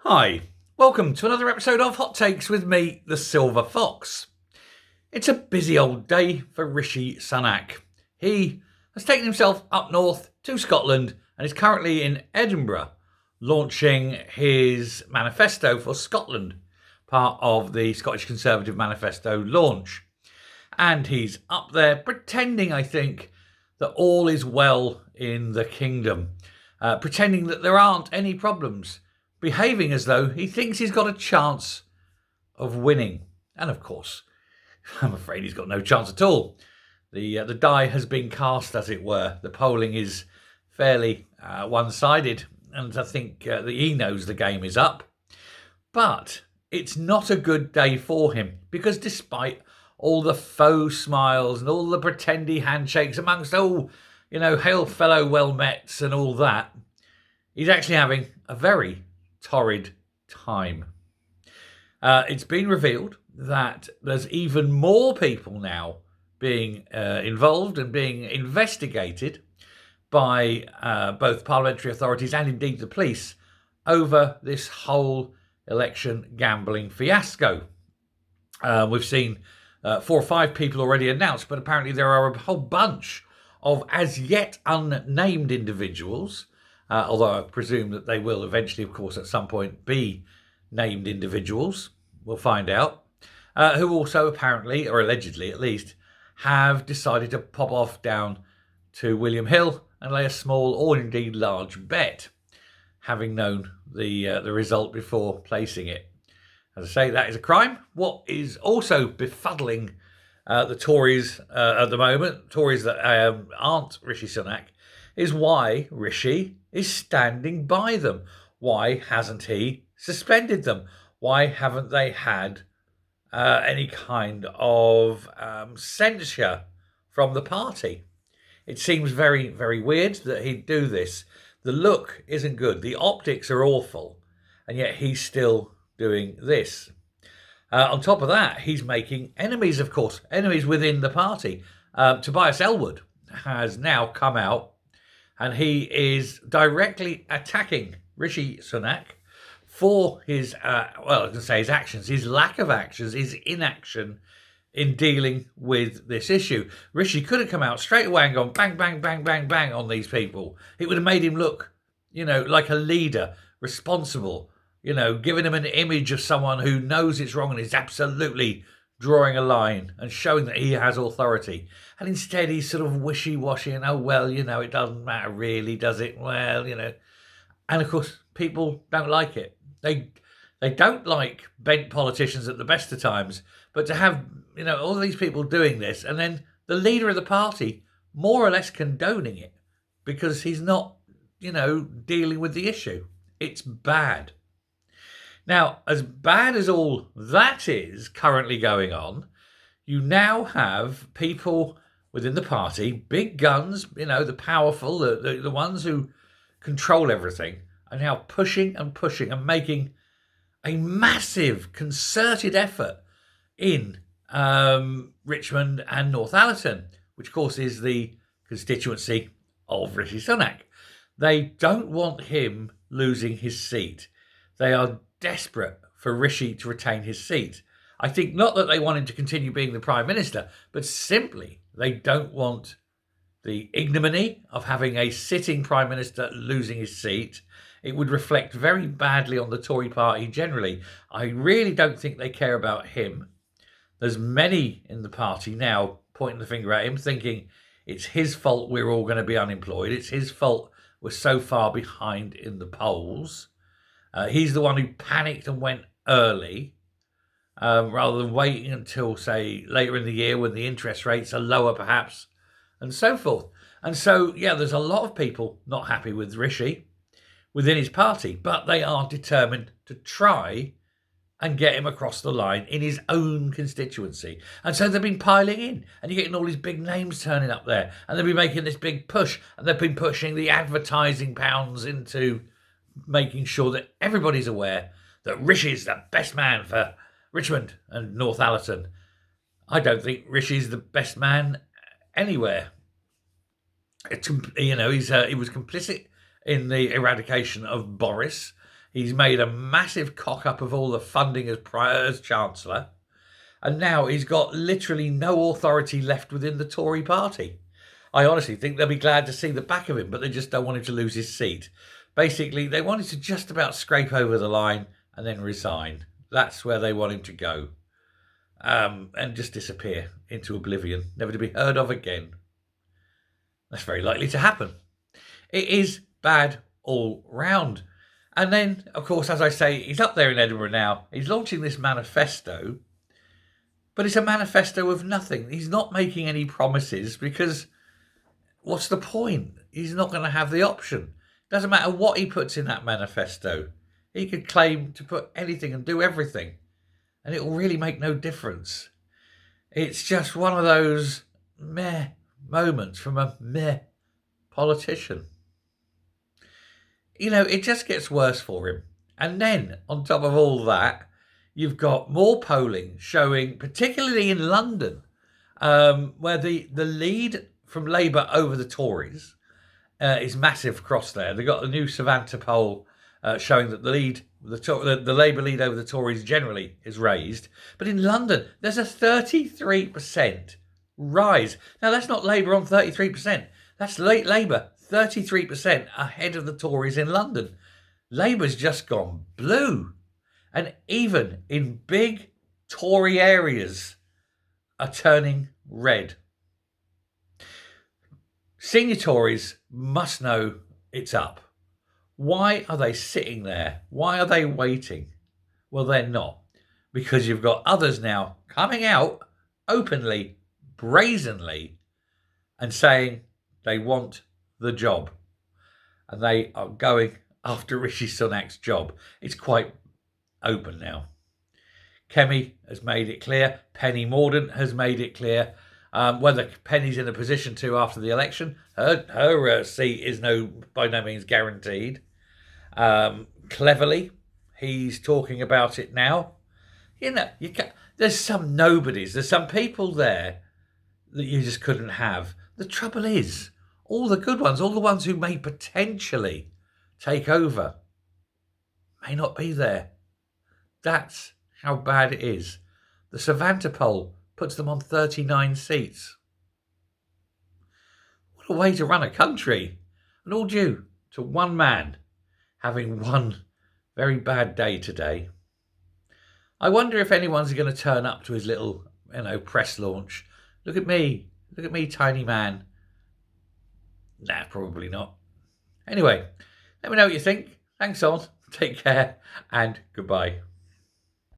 Hi, welcome to another episode of Hot Takes with me, the Silver Fox. It's a busy old day for Rishi Sunak. He has taken himself up north to Scotland and is currently in Edinburgh launching his manifesto for Scotland, part of the Scottish Conservative Manifesto launch. And he's up there pretending, I think, that all is well in the kingdom, pretending that there aren't any problems, behaving as though he thinks he's got a chance of winning. And of course, I'm afraid he's got no chance at all. The die has been cast, as it were. The polling is fairly one-sided, and I think that he knows the game is up. But it's not a good day for him, because despite all the faux smiles and all the pretendy handshakes amongst hail fellow well-mets and all that, he's actually having a very torrid time. It's been revealed that there's even more people now being involved and being investigated by both parliamentary authorities and indeed the police over this whole election gambling fiasco. We've seen 4 or 5 people already announced, but apparently there are a whole bunch of as yet unnamed individuals, although I presume that they will eventually, of course, at some point be named individuals. We'll find out. Who also apparently, or allegedly at least, have decided to pop off down to William Hill and lay a small or indeed large bet, having known the result before placing it. As I say, that is a crime. What is also befuddling the Tories at the moment, Tories that aren't Rishi Sunak, is why Rishi is standing by them. Why hasn't he suspended them? Why haven't they had any kind of censure from the party? It seems very, very weird that he'd do this. The look isn't good. The optics are awful. And yet he's still doing this. On top of that, he's making enemies, of course, enemies within the party. Tobias Ellwood has now come out and he is directly attacking Rishi Sunak for his, his actions, his lack of actions, his inaction in dealing with this issue. Rishi could have come out straight away and gone bang, bang, bang, bang, bang on these people. It would have made him look, like a leader, responsible, giving him an image of someone who knows it's wrong and is absolutely drawing a line and showing that he has authority. And instead he's sort of wishy-washy and, it doesn't matter really, does it? Well, And of course, people don't like it. They don't like bent politicians at the best of times, but to have, all these people doing this and then the leader of the party more or less condoning it because he's not, dealing with the issue. It's bad. Now, as bad as all that is currently going on, you now have people within the party, big guns, the powerful, the ones who control everything, are now pushing and making a massive concerted effort in Richmond and Northallerton, which of course is the constituency of Rishi Sunak. They don't want him losing his seat. They are desperate for Rishi to retain his seat. I think not that they want him to continue being the Prime Minister, but simply they don't want the ignominy of having a sitting Prime Minister losing his seat. It would reflect very badly on the Tory party generally. I really don't think they care about him. There's many in the party now pointing the finger at him, thinking it's his fault we're all going to be unemployed. It's his fault we're so far behind in the polls. He's the one who panicked and went early, rather than waiting until, say, later in the year when the interest rates are lower perhaps, and so forth. And so, there's a lot of people not happy with Rishi within his party, but they are determined to try and get him across the line in his own constituency. And so they've been piling in, and you're getting all these big names turning up there, and they've been making this big push, and they've been pushing the advertising pounds into making sure that everybody's aware that Rishi's the best man for Richmond and Northallerton. I don't think Rishi's the best man anywhere. He was complicit in the eradication of Boris. He's made a massive cock up of all the funding as Chancellor. And now he's got literally no authority left within the Tory party. I honestly think they'll be glad to see the back of him, but they just don't want him to lose his seat. Basically, they want him to just about scrape over the line and then resign. That's where they want him to go. And just disappear into oblivion, never to be heard of again. That's very likely to happen. It is bad all round. And then, of course, as I say, he's up there in Edinburgh now. He's launching this manifesto, but it's a manifesto of nothing. He's not making any promises because what's the point? He's not going to have the option. Doesn't matter what he puts in that manifesto. He could claim to put anything and do everything, and it will really make no difference. It's just one of those meh moments from a meh politician. You know, it just gets worse for him. And then, on top of all that, you've got more polling showing, particularly in London, where the lead from Labour over the Tories is massive across there. They've got the new Savanta poll showing that the Labour lead over the Tories generally is raised. But in London, there's a 33% rise. Now, that's not Labour on 33%. That's Labour 33% ahead of the Tories in London. Labour's just gone blue. And even in big Tory areas are turning red. Senior Tories must know it's up. Why are they sitting there? Why are they waiting? Well, they're not. Because you've got others now coming out openly, brazenly, and saying they want the job. And they are going after Rishi Sunak's job. It's quite open now. Kemi has made it clear. Penny Mordaunt has made it clear. Whether Penny's in a position to after the election, her seat is by no means guaranteed. Cleverly, he's talking about it now. You know, there's some nobodies. There's some people there that you just couldn't have. The trouble is, all the good ones, all the ones who may potentially take over, may not be there. That's how bad it is. The Savanta poll puts them on 39 seats. What a way to run a country. And all due to one man having one very bad day today. I wonder if anyone's going to turn up to his little, press launch. Look at me, tiny man. Nah, probably not. Anyway, let me know what you think. Thanks all. Take care and goodbye.